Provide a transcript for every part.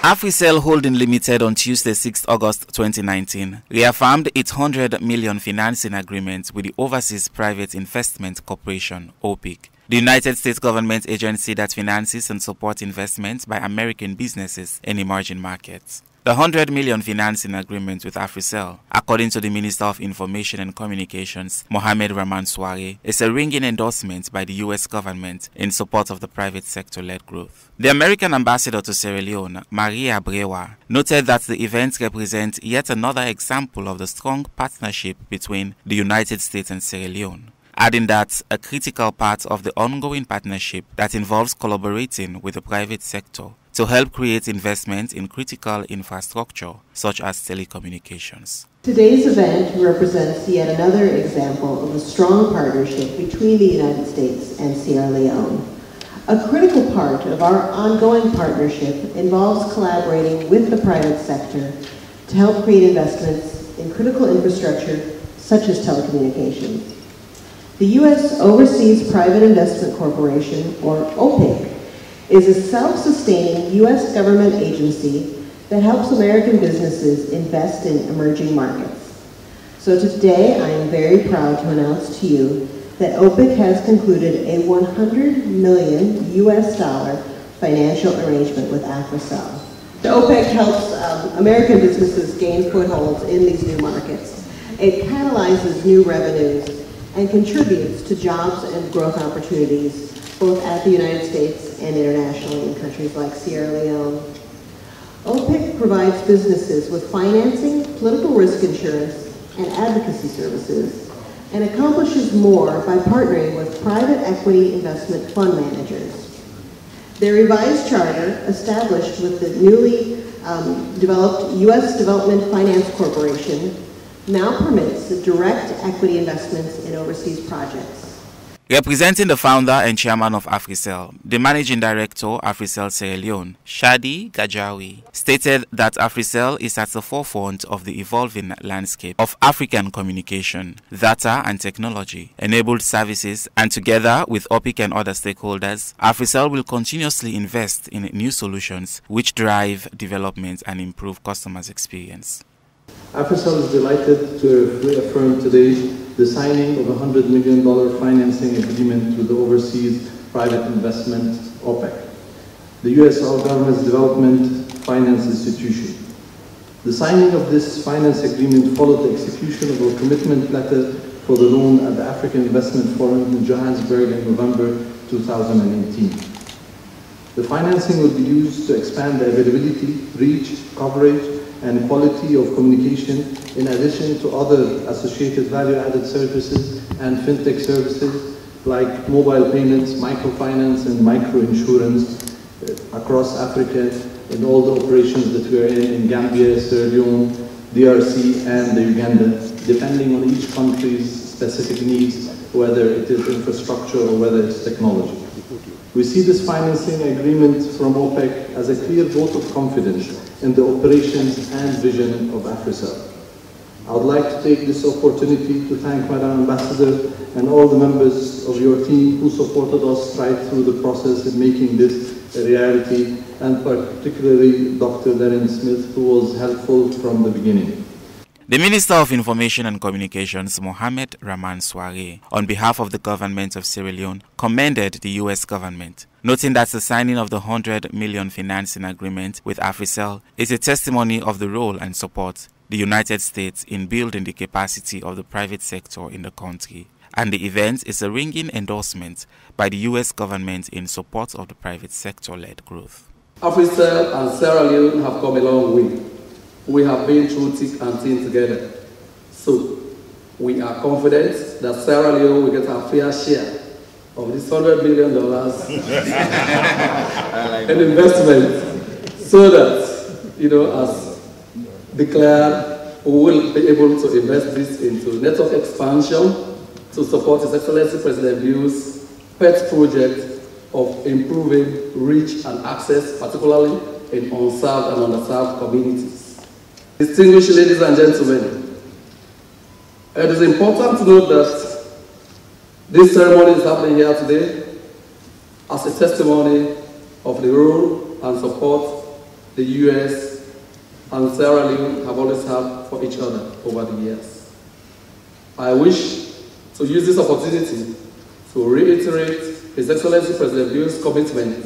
Africell Holding Limited on Tuesday, 6 August 2019, reaffirmed its $100 million financing agreement with the Overseas Private Investment Corporation, OPIC, the United States government agency that finances and supports investments by American businesses in emerging markets. The $100 million financing agreement with Africell, according to the Minister of Information and Communications, Mohamed Ramanswari, is a ringing endorsement by the U.S. government in support of the private sector-led growth. The American ambassador to Sierra Leone, Maria Brewa, noted that the event represents yet another example of the strong partnership between the United States and Sierra Leone, adding that a critical part of the ongoing partnership that involves collaborating with the private sector to help create investment in critical infrastructure such as telecommunications. Today's event represents yet another example of a strong partnership between the United States and Sierra Leone. A critical part of our ongoing partnership involves collaborating with the private sector to help create investments in critical infrastructure such as telecommunications. The U.S. Overseas Private Investment Corporation, or OPIC, is a self-sustaining U.S. government agency that helps American businesses invest in emerging markets. So today I am very proud to announce to you that OPIC has concluded a $100 million US financial arrangement with Africell. The OPIC helps American businesses gain footholds in these new markets. It catalyzes new revenues and contributes to jobs and growth opportunities both at the United States and internationally in countries like Sierra Leone. OPIC provides businesses with financing, political risk insurance, and advocacy services, and accomplishes more by partnering with private equity investment fund managers. Their revised charter, established with the newly developed U.S. Development Finance Corporation, now permits direct equity investments in overseas projects. Representing the founder and chairman of Africell, the managing director, Africell Sierra Leone, Shadi Gajawi, stated that Africell is at the forefront of the evolving landscape of African communication, data and technology-enabled services, and together with OPIC and other stakeholders, Africell will continuously invest in new solutions which drive development and improve customers' experience. Africell is delighted to reaffirm today the signing of a $100 million financing agreement with the Overseas Private Investment, OPIC, the U.S. government's development finance institution. The signing of this finance agreement followed the execution of a commitment letter for the loan at the African Investment Forum in Johannesburg in November 2018. The financing will be used to expand the availability, reach, coverage, and quality of communication, in addition to other associated value-added services and fintech services like mobile payments, microfinance, and microinsurance across Africa in all the operations that we are in Gambia, Sierra Leone, DRC, and Uganda, depending on each country's specific needs, whether it is infrastructure or whether it's technology. We see this financing agreement from OPIC as a clear vote of confidence in the operations and vision of Africell. I would like to take this opportunity to thank Madam Ambassador and all the members of your team who supported us right through the process in making this a reality, and particularly Dr. Darren Smith, who was helpful from the beginning. The Minister of Information and Communications, Mohamed Ramanswari, on behalf of the government of Sierra Leone, commended the U.S. government, noting that the signing of the $100 million financing agreement with Africell is a testimony of the role and support the United States in building the capacity of the private sector in the country, and the event is a ringing endorsement by the U.S. government in support of the private sector-led growth. Africell and Sierra Leone have come a long way. We have been through thick and thin together. So, we are confident that Sierra Leone will get our fair share of this $100 million in investment, so that, as declared, we will be able to invest this into network expansion to support His Excellency President View's PET project of improving reach and access, particularly in unserved and underserved communities. Distinguished ladies and gentlemen, it is important to note that this ceremony is happening here today as a testimony of the role and support the US and Sierra Leone have always had for each other over the years. I wish to use this opportunity to reiterate His Excellency President Bio's commitment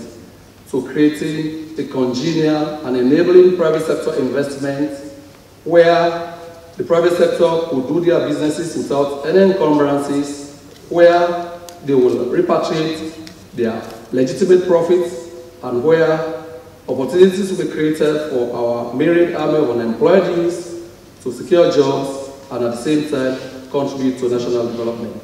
to creating a congenial and enabling private sector investment where the private sector could do their businesses without any encumbrances, where they will repatriate their legitimate profits, and where opportunities will be created for our myriad army of unemployed youth to secure jobs and at the same time contribute to national development.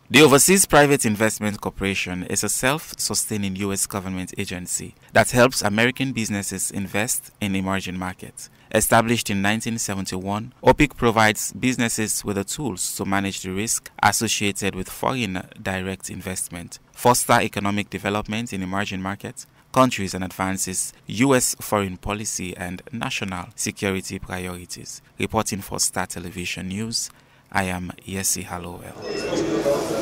The Overseas Private Investment Corporation is a self-sustaining U.S. government agency that helps American businesses invest in emerging markets. Established in 1971, OPIC provides businesses with the tools to manage the risk associated with foreign direct investment, foster economic development in emerging markets, countries, and advances U.S. foreign policy and national security priorities. Reporting for Star Television News, I am Yesi Hallowell.